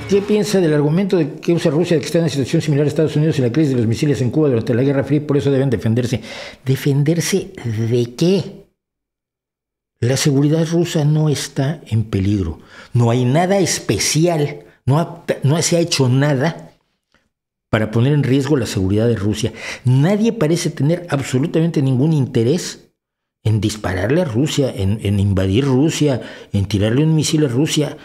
¿Qué piensa del argumento de que usa Rusia de que está en una situación similar a Estados Unidos en la crisis de los misiles en Cuba durante la Guerra Fría y por eso deben defenderse? ¿Defenderse de qué? La seguridad rusa no está en peligro. No hay nada especial. No se ha hecho nada para poner en riesgo la seguridad de Rusia. Nadie parece tener absolutamente ningún interés en dispararle a Rusia, en invadir Rusia, en tirarle un misil a Rusia.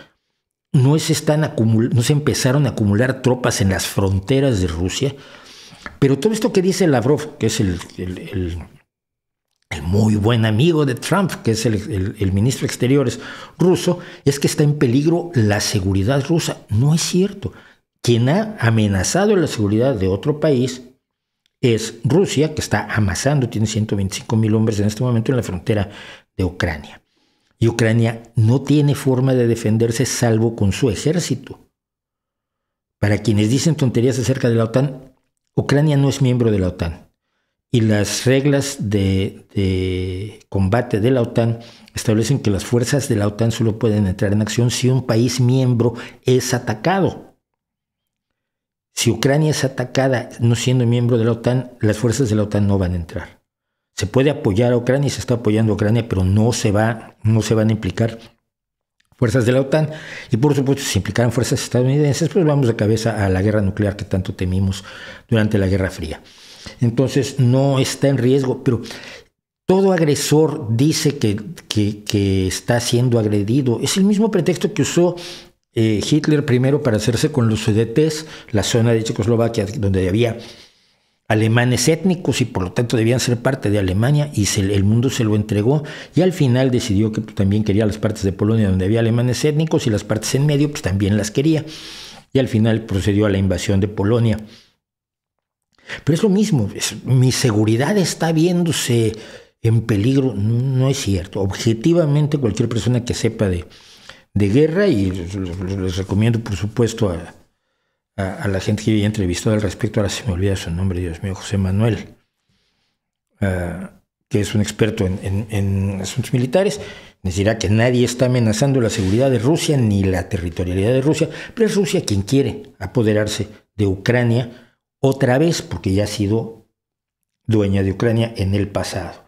No se empezaron a acumular tropas en las fronteras de Rusia. Pero todo esto que dice Lavrov, que es el muy buen amigo de Trump, que es el ministro de Exteriores ruso, es que está en peligro la seguridad rusa. No es cierto. Quien ha amenazado la seguridad de otro país es Rusia, que está amasando, tiene 125,000 hombres en este momento en la frontera de Ucrania. Y Ucrania no tiene forma de defenderse salvo con su ejército. Para quienes dicen tonterías acerca de la OTAN, Ucrania no es miembro de la OTAN. Y las reglas de combate de la OTAN establecen que las fuerzas de la OTAN solo pueden entrar en acción si un país miembro es atacado. Si Ucrania es atacada no siendo miembro de la OTAN, las fuerzas de la OTAN no van a entrar. Se puede apoyar a Ucrania y se está apoyando a Ucrania, pero no se van a implicar fuerzas de la OTAN. Y por supuesto, si implicaran fuerzas estadounidenses, pues vamos de cabeza a la guerra nuclear que tanto temimos durante la Guerra Fría. Entonces no está en riesgo, pero todo agresor dice que está siendo agredido. Es el mismo pretexto que usó Hitler primero para hacerse con los Sudetes, la zona de Checoslovaquia donde había alemanes étnicos y por lo tanto debían ser parte de Alemania, y el mundo se lo entregó, y al final decidió que también quería las partes de Polonia donde había alemanes étnicos y las partes en medio pues también las quería, y al final procedió a la invasión de Polonia. Pero es lo mismo, mi seguridad está viéndose en peligro. No es cierto. Objetivamente cualquier persona que sepa de guerra, y les recomiendo por supuesto a la gente que he entrevistado al respecto, ahora se me olvida su nombre, Dios mío, José Manuel, que es un experto en asuntos militares, les dirá que nadie está amenazando la seguridad de Rusia ni la territorialidad de Rusia, pero es Rusia quien quiere apoderarse de Ucrania otra vez, porque ya ha sido dueña de Ucrania en el pasado.